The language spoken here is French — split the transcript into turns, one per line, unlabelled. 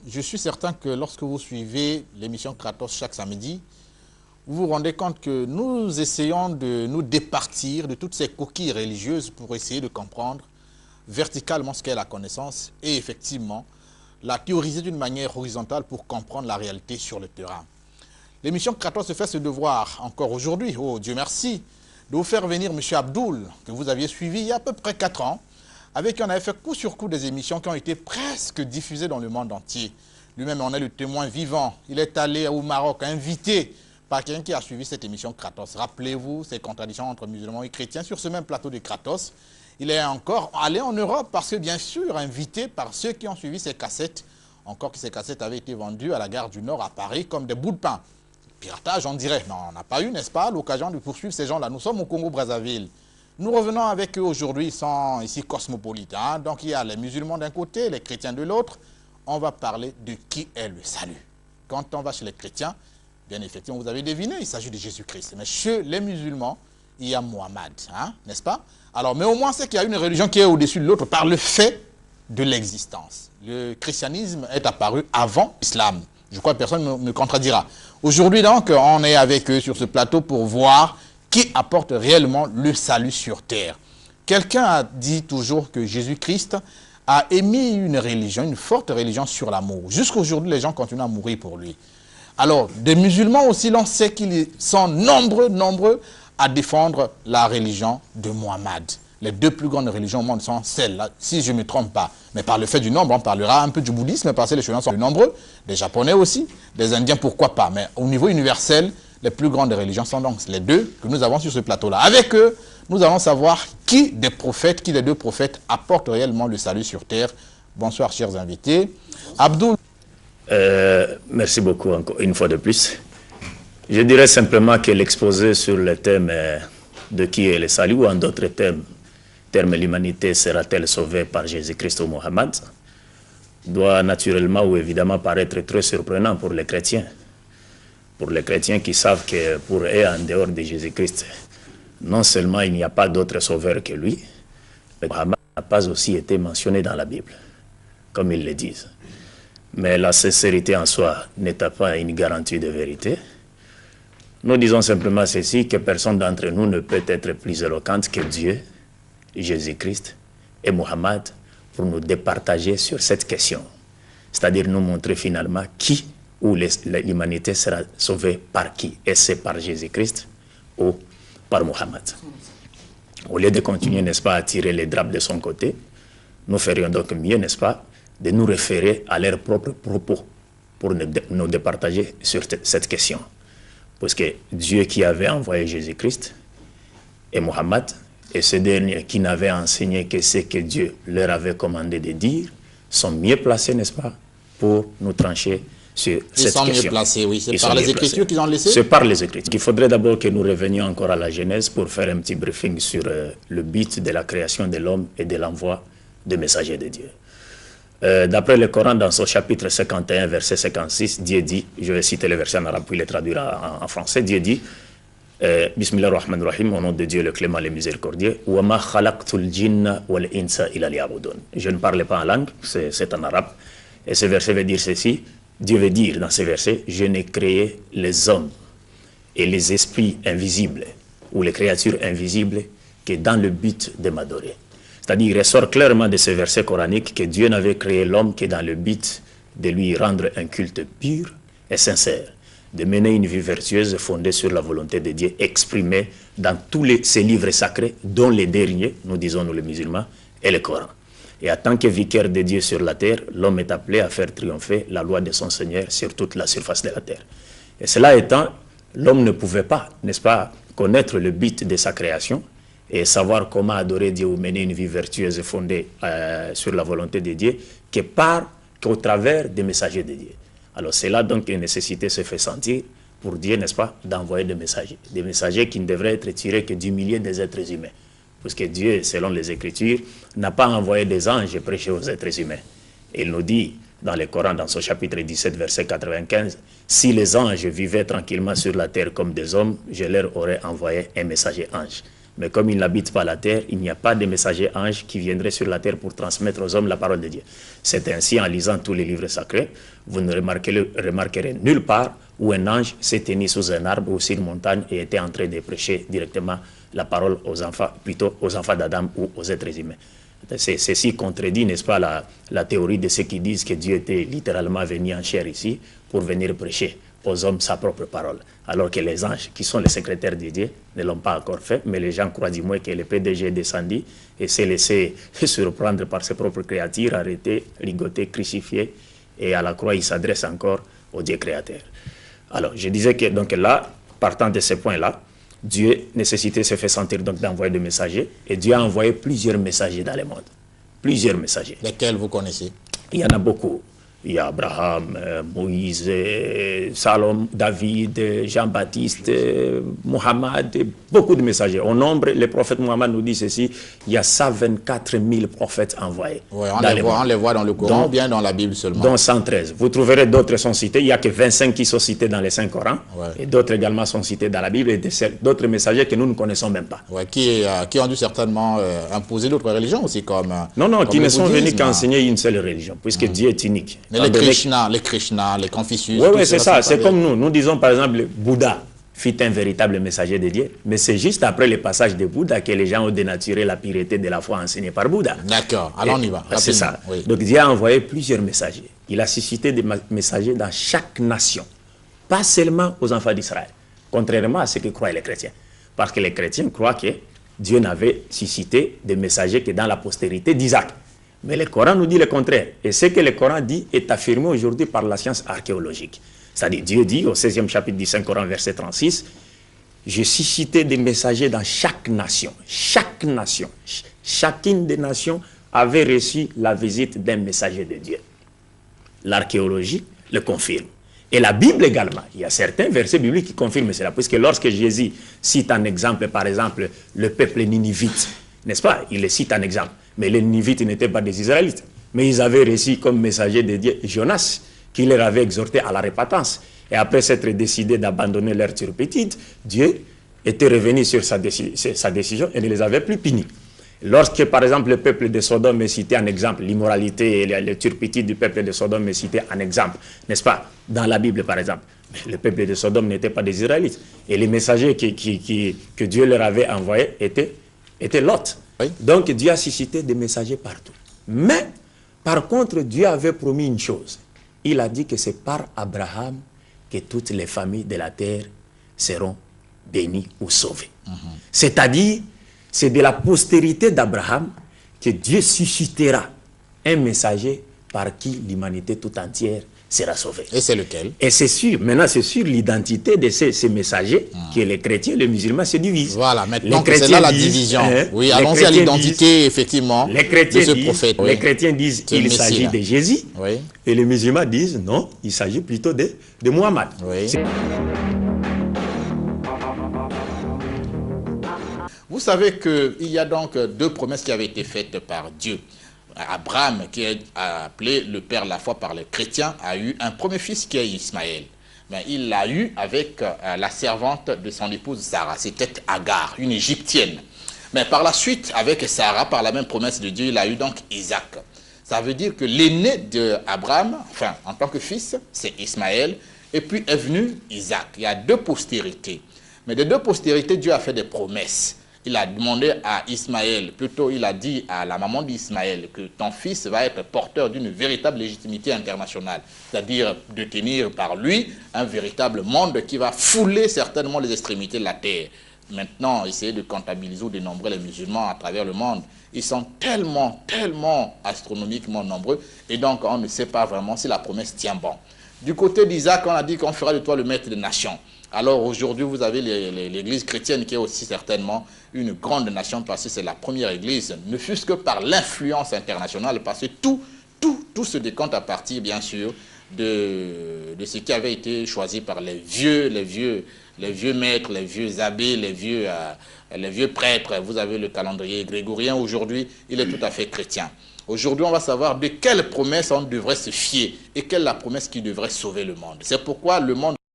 je suis certain que lorsque vous suivez l'émission Kratos chaque samedi, vous vous rendez compte que nous essayons de nous départir de toutes ces coquilles religieuses pour essayer de comprendre verticalement ce qu'est la connaissance et effectivement la théoriser d'une manière horizontale pour comprendre la réalité sur le terrain. L'émission Kratos se fait ce devoir encore aujourd'hui, oh Dieu merci, de vous faire venir M. Abdoul, que vous aviez suivi il y a à peu près 4 ans, avec qui on avait fait coup sur coup des émissions qui ont été presque diffusées dans le monde entier. Lui-même en est le témoin vivant. Il est allé au Maroc, invité par quelqu'un qui a suivi cette émission Kratos. Rappelez-vous ces contradictions entre musulmans et chrétiens sur ce même plateau de Kratos. Il est encore allé en Europe parce que, bien sûr, invité par ceux qui ont suivi ces cassettes, encore que ces cassettes avaient été vendues à la gare du Nord à Paris comme des bouts de pain. Piratage, on dirait. Mais on n'a pas eu, n'est-ce pas, l'occasion de poursuivre ces gens-là. Nous sommes au Congo-Brazzaville. Nous revenons avec eux aujourd'hui, ils sont ici cosmopolites. Hein? Donc il y a les musulmans d'un côté, les chrétiens de l'autre. On va parler de qui est le salut. Quand on va chez les chrétiens, bien effectivement, vous avez deviné, il s'agit de Jésus-Christ. Mais chez les musulmans, il y a Mohammed, hein? N'est-ce pas? Alors, mais au moins, c'est qu'il y a une religion qui est au-dessus de l'autre par le fait de l'existence. Le christianisme est apparu avant l'islam. Je crois que personne ne me contredira. Aujourd'hui, donc, on est avec eux sur ce plateau pour voir qui apporte réellement le salut sur terre. Quelqu'un a dit toujours que Jésus-Christ a émis une religion, une forte religion sur l'amour. Jusqu'à aujourd'hui, les gens continuent à mourir pour lui. Alors, des musulmans aussi, l'on sait qu'ils sont nombreux à défendre la religion de Mohammed. Les 2 plus grandes religions au monde sont celles-là, si je ne me trompe pas. Mais par le fait du nombre, on parlera un peu du bouddhisme, parce que les choses sont plus nombreux, des Japonais aussi, des Indiens, pourquoi pas. Mais au niveau universel, les plus grandes religions sont donc les 2 que nous avons sur ce plateau-là. Avec eux, nous allons savoir qui des 2 prophètes apporte réellement le salut sur terre. Bonsoir, chers invités. Abdoul.
Merci beaucoup encore une fois de plus. Je dirais simplement que l'exposé sur le thème de qui est le salut, ou en d'autres termes, l'humanité sera-t-elle sauvée par Jésus-Christ ou Mohammed, doit naturellement ou évidemment paraître très surprenant pour les chrétiens. Pour les chrétiens qui savent que pour eux, en dehors de Jésus-Christ, non seulement il n'y a pas d'autre sauveur que lui, mais Mohammed n'a pas aussi été mentionné dans la Bible, comme ils le disent. Mais la sincérité en soi n'est pas une garantie de vérité. Nous disons simplement ceci, que personne d'entre nous ne peut être plus éloquente que Dieu, Jésus-Christ et Mohammed pour nous départager sur cette question. C'est-à-dire nous montrer finalement qui ou l'humanité sera sauvée par qui. Est-ce par Jésus-Christ ou par Mohammed? Au lieu de continuer, n'est-ce pas, à tirer les drapes de son côté, nous ferions donc mieux, n'est-ce pas, de nous référer à leurs propres propos pour nous départager sur cette question. Parce que Dieu qui avait envoyé Jésus-Christ et Mohammed, et ce dernier qui n'avait enseigné que ce que Dieu leur avait commandé de dire, sont mieux placés, n'est-ce pas, pour nous trancher sur cette question.
Ils sont mieux placés, oui. C'est par les Écritures qu'ils ont laissé?
C'est par les Écritures. Il faudrait d'abord que nous revenions encore à la Genèse pour faire un petit briefing sur le but de la création de l'homme et de l'envoi des messagers de Dieu. D'après le Coran, dans son chapitre 51, verset 56, Dieu dit, je vais citer le verset en arabe, puis le traduira en français, Dieu dit, Bismillah ar-Rahman ar-Rahim, au nom de Dieu le clément, le miséricordieux, je ne parle pas en langue, c'est en arabe, et ce verset veut dire ceci, Dieu veut dire dans ce verset, je n'ai créé les hommes et les esprits invisibles, ou les créatures invisibles, que dans le but de m'adorer. C'est-à-dire, il ressort clairement de ce verset coranique que Dieu n'avait créé l'homme que dans le but de lui rendre un culte pur et sincère, de mener une vie vertueuse fondée sur la volonté de Dieu exprimée dans tous ces livres sacrés, dont les derniers, nous disons nous les musulmans, et le Coran. Et en tant que vicaire de Dieu sur la terre, l'homme est appelé à faire triompher la loi de son Seigneur sur toute la surface de la terre. Et cela étant, l'homme ne pouvait pas, n'est-ce pas, connaître le but de sa création, et savoir comment adorer Dieu ou mener une vie vertueuse fondée sur la volonté de Dieu qu'au travers des messagers de Dieu. Alors c'est là donc qu'une nécessité se fait sentir pour Dieu, n'est-ce pas, d'envoyer des messagers qui ne devraient être tirés que du milieu des êtres humains. Parce que Dieu, selon les Écritures, n'a pas envoyé des anges prêcher aux êtres humains. Il nous dit dans le Coran, dans son chapitre 17, verset 95, « Si les anges vivaient tranquillement sur la terre comme des hommes, je leur aurais envoyé un messager ange. » Mais comme il n'habite pas la terre, il n'y a pas de messager ange qui viendrait sur la terre pour transmettre aux hommes la parole de Dieu. C'est ainsi, en lisant tous les livres sacrés, vous ne remarquerez nulle part où un ange s'est tenu sous un arbre ou sur une montagne et était en train de prêcher directement la parole aux enfants, plutôt aux enfants d'Adam ou aux êtres humains. Ceci contredit, n'est-ce pas, la théorie de ceux qui disent que Dieu était littéralement venu en chair ici pour venir prêcher aux hommes sa propre parole. Alors que les anges, qui sont les secrétaires de Dieu, ne l'ont pas encore fait, mais les gens croient du moins que le PDG est descendu et s'est laissé surprendre par ses propres créatures, arrêté, ligoté, crucifié, et à la croix, il s'adresse encore au Dieu créateur. Alors, je disais que donc là, partant de ce point-là, Dieu, nécessité, se fait sentir donc d'envoyer des messagers, et Dieu a envoyé plusieurs messagers dans le monde. Plusieurs messagers.
Lesquels vous connaissez?
Il y en a beaucoup. Il y a Abraham, Moïse, Salom, David, Jean-Baptiste, Mohammed, beaucoup de messagers. Au nombre, le prophète Mohammed nous dit ceci, il y a 124 000 prophètes envoyés.
Oui, on les voit dans le Coran ou bien dans la Bible seulement.
Dans 113. Vous trouverez d'autres sont cités. Il n'y a que 25 qui sont cités dans les 5 Corans. Ouais. Et d'autres également sont cités dans la Bible et d'autres messagers que nous ne connaissons même pas.
Ouais, qui ont dû certainement imposer d'autres religions aussi comme...
Non, qui ne sont venus qu'enseigner une seule religion, puisque Dieu est unique.
Mais les Krishna, les Confucius...
Oui, c'est ça. C'est comme nous. Nous disons par exemple, Bouddha fut un véritable messager de Dieu. Mais c'est juste après le passage de Bouddha que les gens ont dénaturé la pureté de la foi enseignée par Bouddha.
D'accord. Alors on y va.
C'est ça. Oui. Donc Dieu a envoyé plusieurs messagers. Il a suscité des messagers dans chaque nation. Pas seulement aux enfants d'Israël. Contrairement à ce que croient les chrétiens. Parce que les chrétiens croient que Dieu n'avait suscité des messagers que dans la postérité d'Isaac. Mais le Coran nous dit le contraire. Et ce que le Coran dit est affirmé aujourd'hui par la science archéologique. C'est-à-dire, Dieu dit au 16e chapitre du Saint-Coran, verset 36, « J'ai suscité des messagers dans chaque nation. » Chaque nation, chacune des nations avait reçu la visite d'un messager de Dieu. L'archéologie le confirme. Et la Bible également. Il y a certains versets bibliques qui confirment cela. Puisque lorsque Jésus cite un exemple, par exemple, le peuple ninivite, n'est-ce pas? Il le cite un exemple. Mais les Ninivites n'étaient pas des Israélites. Mais ils avaient reçu comme messager de Dieu Jonas, qui leur avait exhorté à la repentance. Et après s'être décidé d'abandonner leur turpitude, Dieu était revenu sur sa décision et ne les avait plus punis. Lorsque, par exemple, le peuple de Sodome est cité en exemple, l'immoralité et la turpitude du peuple de Sodome est cité en exemple, n'est-ce pas? Dans la Bible, par exemple. Le peuple de Sodome n'était pas des Israélites. Et les messagers que Dieu leur avait envoyés étaient Lot. Oui. Donc Dieu a suscité des messagers partout. Mais, par contre, Dieu avait promis une chose. Il a dit que c'est par Abraham que toutes les familles de la terre seront bénies ou sauvées. C'est-à-dire, c'est de la postérité d'Abraham que Dieu suscitera un messager par qui l'humanité tout entière sera sauvée.
Et c'est lequel?
Et c'est sûr, maintenant c'est sur l'identité de ces messagers que les chrétiens et les musulmans se divisent.
Voilà, maintenant c'est là la division. Oui, allons-y à l'identité, effectivement, de ce prophète.
Les chrétiens disent qu'il s'agit de Jésus, et les musulmans disent non, il s'agit plutôt de Mohammed.
Oui. Vous savez qu'il y a donc deux promesses qui avaient été faites par Dieu. Abraham, qui est appelé le père de la foi par les chrétiens, a eu un premier fils qui est Ismaël. Mais il l'a eu avec la servante de son épouse Sarah. C'était Agar, une égyptienne. Mais par la suite, avec Sarah, par la même promesse de Dieu, il a eu donc Isaac. Ça veut dire que l'aîné d'Abraham, enfin en tant que fils, c'est Ismaël. Et puis est venu Isaac. Il y a deux postérités. Mais de deux postérités, Dieu a fait des promesses. Il a demandé à Ismaël, plutôt il a dit à la maman d'Ismaël que ton fils va être porteur d'une véritable légitimité internationale. C'est-à-dire de tenir par lui un véritable monde qui va fouler certainement les extrémités de la terre. Maintenant, essayer de comptabiliser ou de dénombrer les musulmans à travers le monde, ils sont tellement astronomiquement nombreux et donc on ne sait pas vraiment si la promesse tient bon. Du côté d'Isaac, on a dit qu'on fera de toi le maître des nations. Alors aujourd'hui, vous avez l'église chrétienne qui est aussi certainement une grande nation parce que c'est la première église, ne fût-ce que par l'influence internationale, parce que tout se décompte à partir, bien sûr, de ce qui avait été choisi par les vieux maîtres, les vieux abbés, les vieux prêtres. Vous avez le calendrier grégorien aujourd'hui, il est tout à fait chrétien. Aujourd'hui, on va savoir de quelle promesse on devrait se fier et quelle est la promesse qui devrait sauver le monde. C'est pourquoi le monde